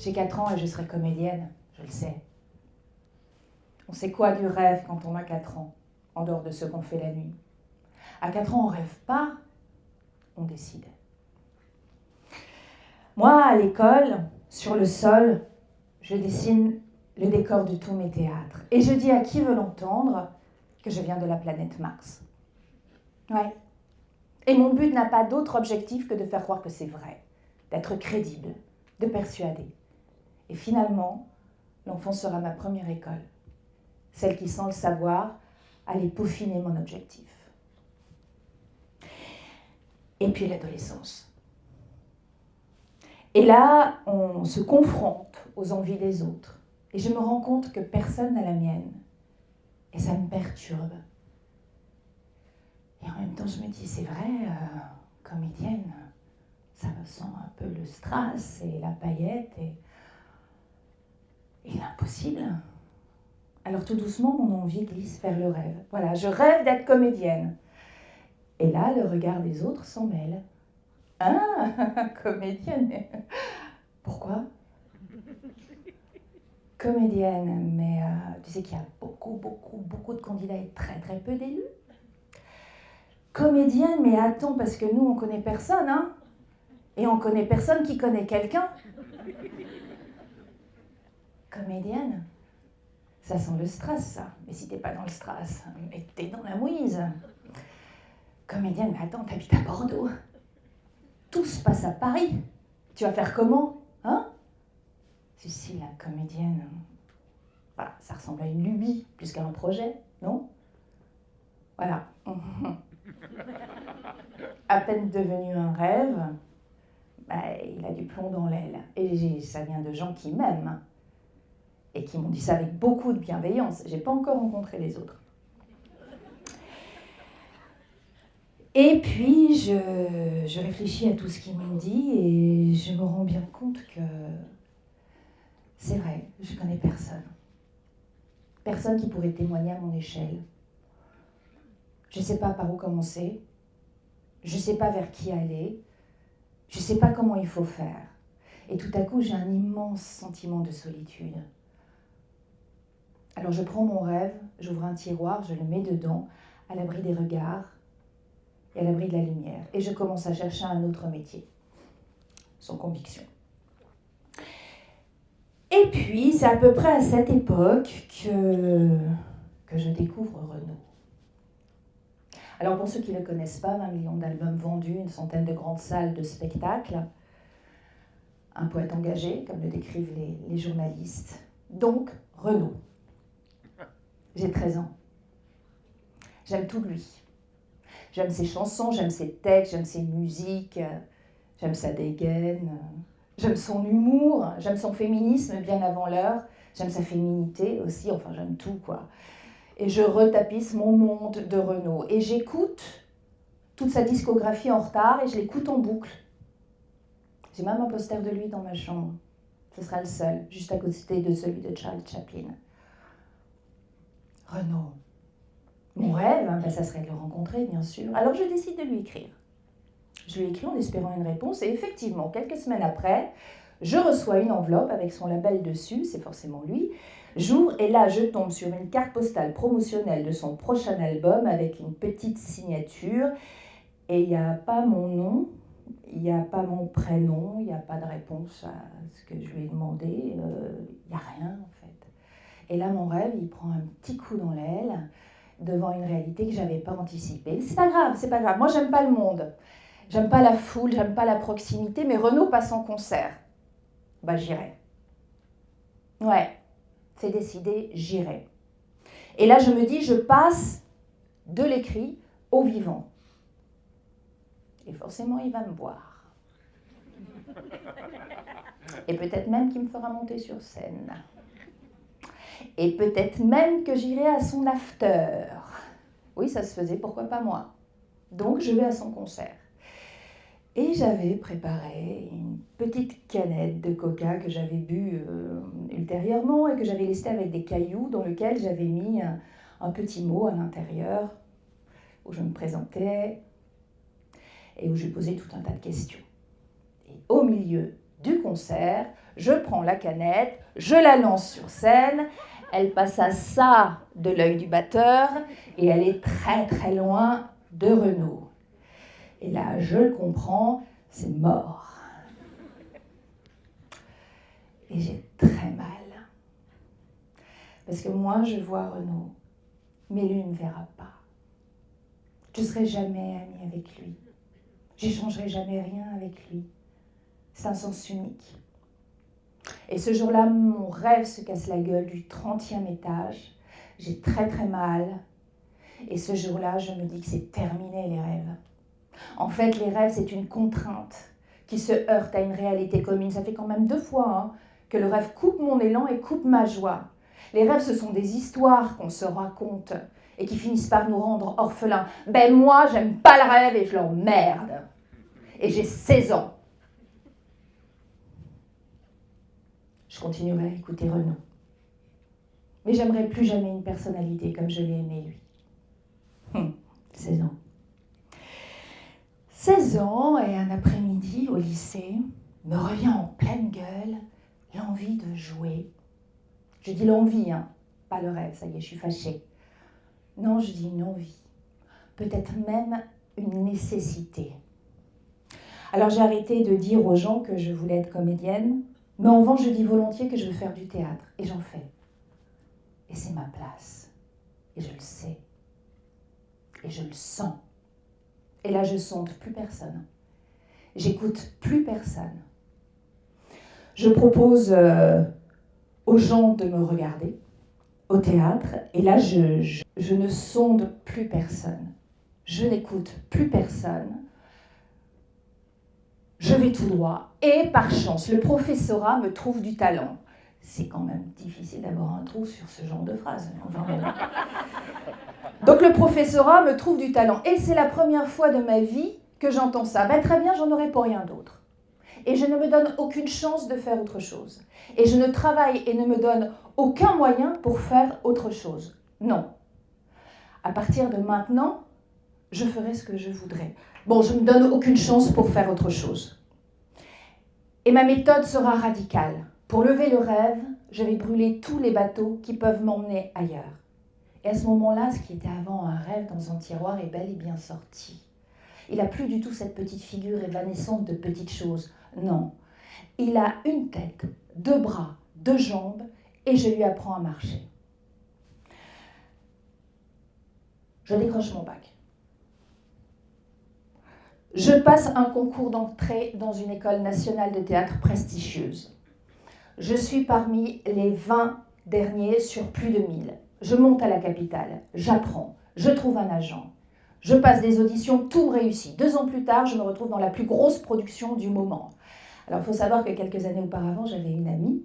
J'ai 4 ans et je serai comédienne, je le sais. On sait quoi du rêve quand on a 4 ans, en dehors de ce qu'on fait la nuit? À 4 ans, on ne rêve pas, on décide. Moi, à l'école, sur le sol, je dessine le décor de tous mes théâtres. Et je dis à qui veut l'entendre que je viens de la planète Mars. Ouais. Et mon but n'a pas d'autre objectif que de faire croire que c'est vrai, d'être crédible, de persuader. Et finalement, l'enfant sera ma première école, celle qui, sans le savoir, allait peaufiner mon objectif. Et puis l'adolescence. Et là, on se confronte aux envies des autres. Et je me rends compte que personne n'a la mienne. Et ça me perturbe. Et en même temps, je me dis, c'est vrai, comédienne, ça sent un peu le strass et la paillette et l'impossible. Alors tout doucement, mon envie glisse vers le rêve. Voilà, je rêve d'être comédienne. Et là, le regard des autres s'en mêle. Ah, comédienne. Pourquoi? Comédienne, mais tu sais qu'il y a beaucoup de candidats et très peu d'élus. Comédienne, mais attends, parce que nous, on connaît personne, hein? Et on connaît personne qui connaît quelqu'un. Comédienne, ça sent le strass, ça. Mais si t'es pas dans le strass, mais t'es dans la mouise. Comédienne, mais attends, t'habites à Bordeaux. Tout se passe à Paris. Tu vas faire comment, hein? Si, la comédienne, voilà, ça ressemble à une lubie plus qu'à un projet, non? Voilà. À peine devenu un rêve, il a du plomb dans l'aile. Et ça vient de gens qui m'aiment et qui m'ont dit ça avec beaucoup de bienveillance. J'ai pas encore rencontré les autres. Et puis, je réfléchis à tout ce qu'il me dit et je me rends bien compte que c'est vrai, je connais personne. Personne qui pourrait témoigner à mon échelle. Je ne sais pas par où commencer. Je ne sais pas vers qui aller. Je ne sais pas comment il faut faire. Et tout à coup, j'ai un immense sentiment de solitude. Alors je prends mon rêve, j'ouvre un tiroir, je le mets dedans, à l'abri des regards et à l'abri de la lumière. Et je commence à chercher un autre métier, sans conviction. Et puis, c'est à peu près à cette époque que je découvre Renaud. Alors pour ceux qui ne le connaissent pas, 20 millions d'albums vendus, une centaine de grandes salles de spectacles, un poète engagé, comme le décrivent les journalistes. Donc, Renaud. J'ai 13 ans. J'aime tout de lui. J'aime ses chansons, j'aime ses textes, j'aime ses musiques, j'aime sa dégaine, j'aime son humour, j'aime son féminisme bien avant l'heure, j'aime sa féminité aussi, enfin j'aime tout quoi. Et je retapisse mon monde de Renaud. Et j'écoute toute sa discographie en retard et je l'écoute en boucle. J'ai même un poster de lui dans ma chambre. Ce sera le seul, juste à côté de celui de Charlie Chaplin. Renaud. Mon rêve, ça serait de le rencontrer, bien sûr. Alors je décide de lui écrire. Je lui écris en espérant une réponse et effectivement, quelques semaines après, je reçois une enveloppe avec son label dessus, c'est forcément lui. J'ouvre et là, je tombe sur une carte postale promotionnelle de son prochain album avec une petite signature. Et il n'y a pas mon nom, il n'y a pas mon prénom, il n'y a pas de réponse à ce que je lui ai demandé. Il n'y a rien en fait. Et là, mon rêve, il prend un petit coup dans l'aile devant une réalité que je n'avais pas anticipée. C'est pas grave. Moi, j'aime pas le monde. J'aime pas la foule, j'aime pas la proximité, mais Renaud passe en concert. J'irai. Ouais, c'est décidé, j'irai. Et là, je me dis, je passe de l'écrit au vivant. Et forcément, il va me voir. Et peut-être même qu'il me fera monter sur scène. Et peut-être même que j'irai à son after. Oui, ça se faisait, pourquoi pas moi? Donc, je vais à son concert. Et j'avais préparé une petite canette de coca que j'avais bu ultérieurement et que j'avais laissée avec des cailloux dans lequel j'avais mis un petit mot à l'intérieur où je me présentais et où je posais tout un tas de questions. Et au milieu du concert, je prends la canette, je la lance sur scène, elle passe à ça de l'œil du batteur et elle est très très loin de Renaud. Et là, je le comprends, c'est mort. Et j'ai très mal. Parce que moi, je vois Renaud, mais lui ne me verra pas. Je ne serai jamais amie avec lui. J'échangerai jamais rien avec lui. C'est un sens unique. Et ce jour-là, mon rêve se casse la gueule du 30e étage. J'ai très très mal. Et ce jour-là, je me dis que c'est terminé les rêves. En fait, les rêves, c'est une contrainte qui se heurte à une réalité commune. Ça fait quand même 2 fois que le rêve coupe mon élan et coupe ma joie. Les rêves, ce sont des histoires qu'on se raconte et qui finissent par nous rendre orphelins. Ben moi, j'aime pas le rêve et je l'emmerde. Et j'ai 16 ans. Je continuerai à écouter Renaud. Mais j'aimerais plus jamais une personnalité comme je l'ai aimé lui. 16 ans. 16 ans et un après-midi au lycée, me revient en pleine gueule l'envie de jouer. Je dis l'envie, pas le rêve, ça y est, je suis fâchée. Non, je dis une envie, peut-être même une nécessité. Alors j'ai arrêté de dire aux gens que je voulais être comédienne, mais en revanche, je dis volontiers que je veux faire du théâtre, et j'en fais. Et c'est ma place, et je le sais, et je le sens. Et là, je sonde plus personne. J'écoute plus personne. Je propose aux gens de me regarder au théâtre, et là, je ne sonde plus personne. Je n'écoute plus personne. Je vais tout droit, et par chance, le professorat me trouve du talent. C'est quand même difficile d'avoir un trou sur ce genre de phrase. Donc le professorat me trouve du talent, et c'est la première fois de ma vie que j'entends ça. Ben, très bien, j'en aurai pour rien d'autre. Et je ne me donne aucune chance de faire autre chose. Et je ne travaille et ne me donne aucun moyen pour faire autre chose. Non. À partir de maintenant, je ferai ce que je voudrais. Bon, je ne me donne aucune chance pour faire autre chose. Et ma méthode sera radicale. Pour lever le rêve, je vais brûler tous les bateaux qui peuvent m'emmener ailleurs. Et à ce moment-là, ce qui était avant un rêve dans un tiroir est bel et bien sorti. Il n'a plus du tout cette petite figure évanescente de petites choses. Non. Il a une tête, 2 bras, 2 jambes, et je lui apprends à marcher. Je décroche mon bac. Je passe un concours d'entrée dans une école nationale de théâtre prestigieuse. Je suis parmi les 20 derniers sur plus de 1000. Je monte à la capitale, j'apprends, je trouve un agent. Je passe des auditions, tout réussit. 2 ans plus tard, je me retrouve dans la plus grosse production du moment. Alors, il faut savoir que quelques années auparavant, j'avais une amie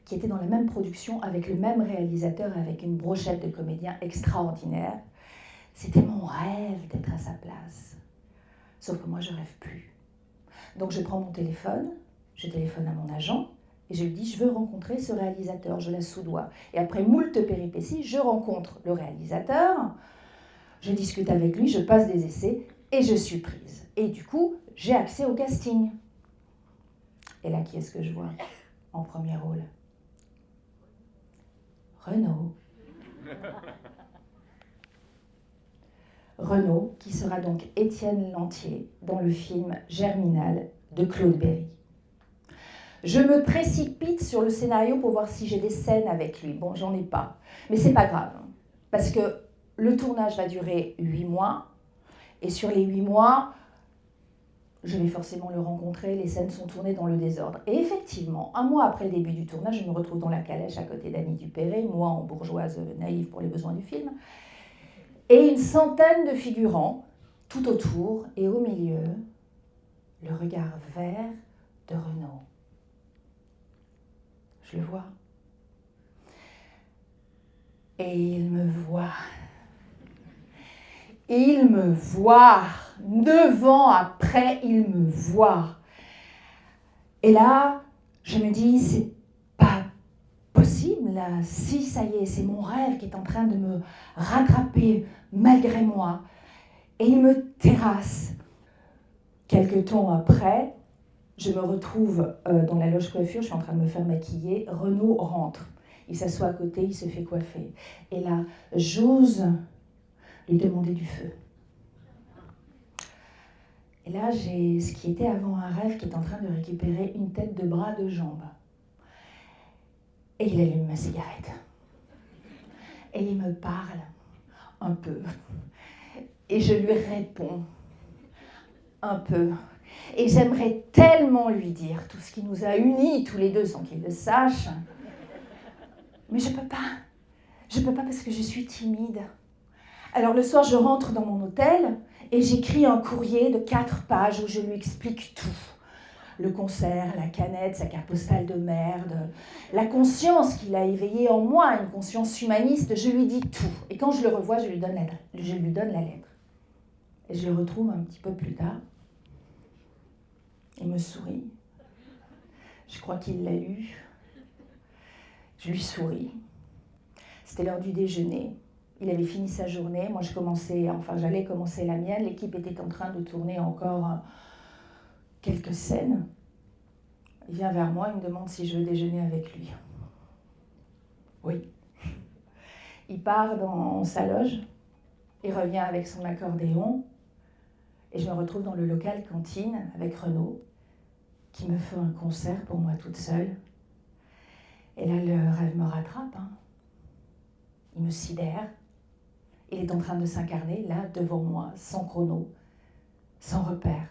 qui était dans la même production avec le même réalisateur, avec une brochette de comédiens extraordinaire. C'était mon rêve d'être à sa place. Sauf que moi, je rêve plus. Donc, je prends mon téléphone, je téléphone à mon agent et je lui dis « Je veux rencontrer ce réalisateur », je la soudoie. Et après moult péripéties, je rencontre le réalisateur, je discute avec lui, je passe des essais et je suis prise. Et du coup, j'ai accès au casting. Et là, qui est-ce que je vois en premier rôle? Renaud. Renaud, qui sera donc Étienne Lantier dans le film Germinal de Claude Berry. Je me précipite sur le scénario pour voir si j'ai des scènes avec lui. Bon, j'en ai pas, mais c'est pas grave, parce que le tournage va durer 8 mois, et sur les 8 mois, je vais forcément le rencontrer, les scènes sont tournées dans le désordre. Et effectivement, 1 mois après le début du tournage, je me retrouve dans la calèche à côté d'Annie Dupéré, moi en bourgeoise naïve pour les besoins du film, et une centaine de figurants tout autour, et au milieu, le regard vert de Renaud. Je le vois. Et il me voit. Il me voit. 9 ans après, il me voit. Et là, je me dis, c'est pas possible, là. Si, ça y est, c'est mon rêve qui est en train de me rattraper malgré moi. Et il me terrasse. Quelque temps après, Je me retrouve dans la loge coiffure, je suis en train de me faire maquiller. Renaud rentre. Il s'assoit à côté, il se fait coiffer. Et là, j'ose lui demander du feu. Et là, j'ai ce qui était avant un rêve qui est en train de récupérer une tête de bras, de jambes. Et il allume ma cigarette. Et il me parle un peu. Et je lui réponds un peu. Et j'aimerais tellement lui dire tout ce qui nous a unis tous les deux sans qu'il le sache. Mais je peux pas. Je peux pas parce que je suis timide. Alors le soir, je rentre dans mon hôtel et j'écris un courrier de 4 pages où je lui explique tout. Le concert, la canette, sa carte postale de merde, la conscience qu'il a éveillée en moi, une conscience humaniste, je lui dis tout. Et quand je le revois, je lui donne la lettre. Et je le retrouve un petit peu plus tard. Il me sourit. Je crois qu'il l'a lu. Je lui souris. C'était l'heure du déjeuner. Il avait fini sa journée. Moi, j'allais commencer la mienne. L'équipe était en train de tourner encore quelques scènes. Il vient vers moi, il me demande si je veux déjeuner avec lui. Oui. Il part dans sa loge, il revient avec son accordéon, et je me retrouve dans le local cantine avec Renaud, qui me fait un concert pour moi toute seule. Et là, le rêve me rattrape. Il me sidère. Il est en train de s'incarner, là, devant moi, sans chrono, sans repère.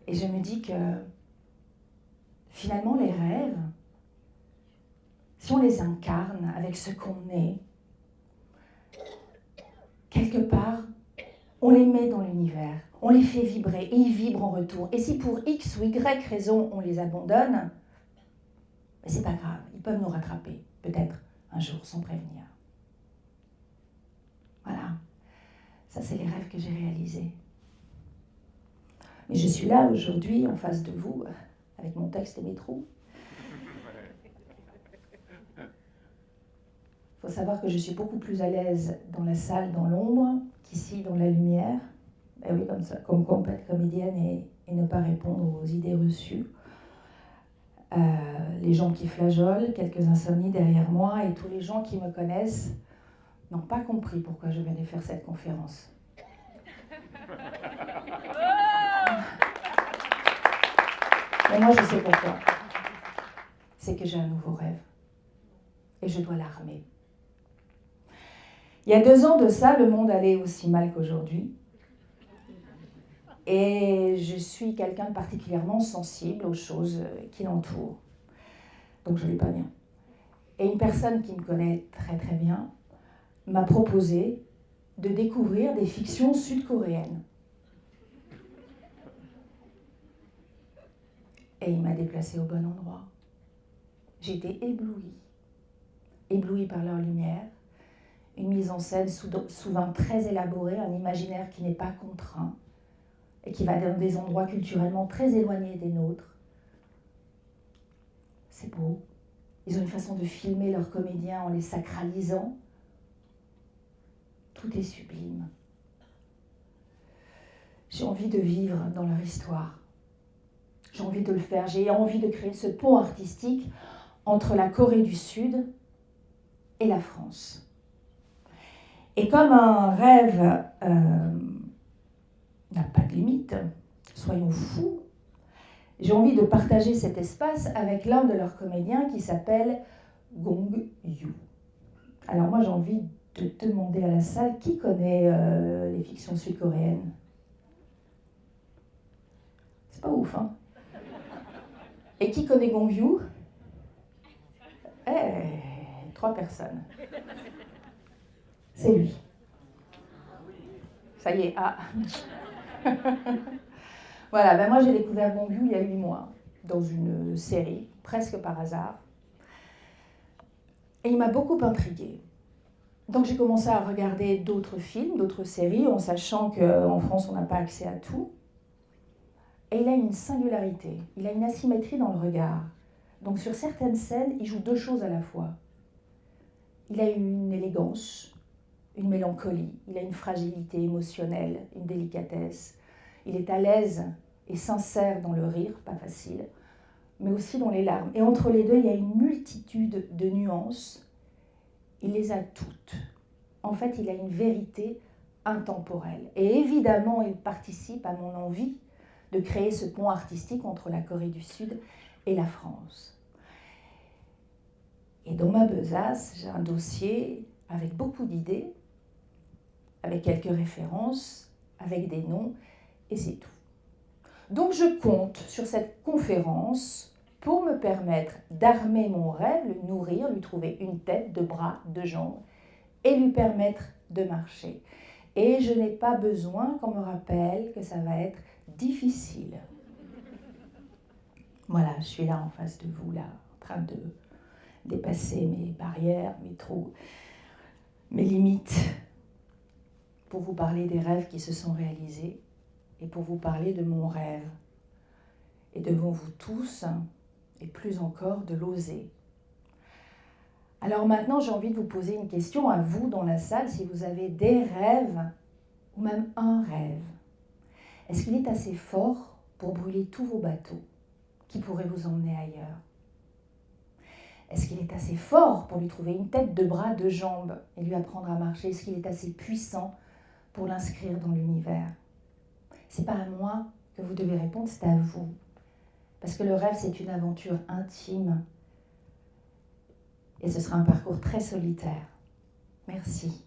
Et je me dis que, finalement, les rêves, si on les incarne avec ce qu'on est, quelque part, on les met dans l'univers, on les fait vibrer et ils vibrent en retour. Et si pour X ou Y raison on les abandonne, c'est pas grave, ils peuvent nous rattraper, peut-être un jour, sans prévenir. Voilà, ça c'est les rêves que j'ai réalisés. Mais je suis là aujourd'hui en face de vous, avec mon texte et mes trous. Il faut savoir que je suis beaucoup plus à l'aise dans la salle, dans l'ombre, qu'ici dans la lumière. Et oui, comme ça, comme complète comédienne et ne pas répondre aux idées reçues. Les gens qui flageolent, quelques insomnies derrière moi, et tous les gens qui me connaissent n'ont pas compris pourquoi je venais faire cette conférence. Mais moi, je sais pourquoi. C'est que j'ai un nouveau rêve. Et je dois l'armer. Il y a 2 ans de ça, le monde allait aussi mal qu'aujourd'hui. Et je suis quelqu'un de particulièrement sensible aux choses qui l'entourent. Donc je ne vais pas bien. Et une personne qui me connaît très très bien m'a proposé de découvrir des fictions sud-coréennes. Et il m'a déplacée au bon endroit. J'ai été éblouie. Éblouie par leur lumière, une mise en scène souvent très élaborée, un imaginaire qui n'est pas contraint et qui va dans des endroits culturellement très éloignés des nôtres. C'est beau. Ils ont une façon de filmer leurs comédiens en les sacralisant. Tout est sublime. J'ai envie de vivre dans leur histoire. J'ai envie de le faire. J'ai envie de créer ce pont artistique entre la Corée du Sud et la France. Et comme un rêve n'a pas de limite, soyons fous, j'ai envie de partager cet espace avec l'un de leurs comédiens qui s'appelle Gong Yoo. Alors moi j'ai envie de demander à la salle qui connaît les fictions sud-coréennes. C'est pas ouf, hein? Et qui connaît Gong Yoo? 3 personnes. C'est lui. Ça y est, Voilà, moi j'ai découvert Gong Yoo il y a 8 mois, dans une série, presque par hasard. Et il m'a beaucoup intriguée. Donc j'ai commencé à regarder d'autres films, d'autres séries, en sachant qu'en France on n'a pas accès à tout. Et il a une singularité, il a une asymétrie dans le regard. Donc sur certaines scènes, il joue 2 choses à la fois. Il a une élégance, une mélancolie, il a une fragilité émotionnelle, une délicatesse. Il est à l'aise et sincère dans le rire, pas facile, mais aussi dans les larmes. Et entre les deux, il y a une multitude de nuances. Il les a toutes. En fait, il a une vérité intemporelle. Et évidemment, il participe à mon envie de créer ce pont artistique entre la Corée du Sud et la France. Et dans ma besace, j'ai un dossier avec beaucoup d'idées, avec quelques références, avec des noms, et c'est tout. Donc je compte sur cette conférence pour me permettre d'armer mon rêve, le nourrir, lui trouver une tête, deux bras, deux jambes, et lui permettre de marcher. Et je n'ai pas besoin qu'on me rappelle que ça va être difficile. Voilà, je suis là en face de vous, là, en train de dépasser mes barrières, mes limites, pour vous parler des rêves qui se sont réalisés et pour vous parler de mon rêve. Et devant vous tous, et plus encore, de l'oser. Alors maintenant, j'ai envie de vous poser une question à vous dans la salle, si vous avez des rêves, ou même un rêve. Est-ce qu'il est assez fort pour brûler tous vos bateaux qui pourraient vous emmener ailleurs? Est-ce qu'il est assez fort pour lui trouver une tête, deux bras, deux jambes et lui apprendre à marcher? Est-ce qu'il est assez puissant pour l'inscrire dans l'univers? C'est pas à moi que vous devez répondre, c'est à vous. Parce que le rêve, c'est une aventure intime. Et ce sera un parcours très solitaire. Merci.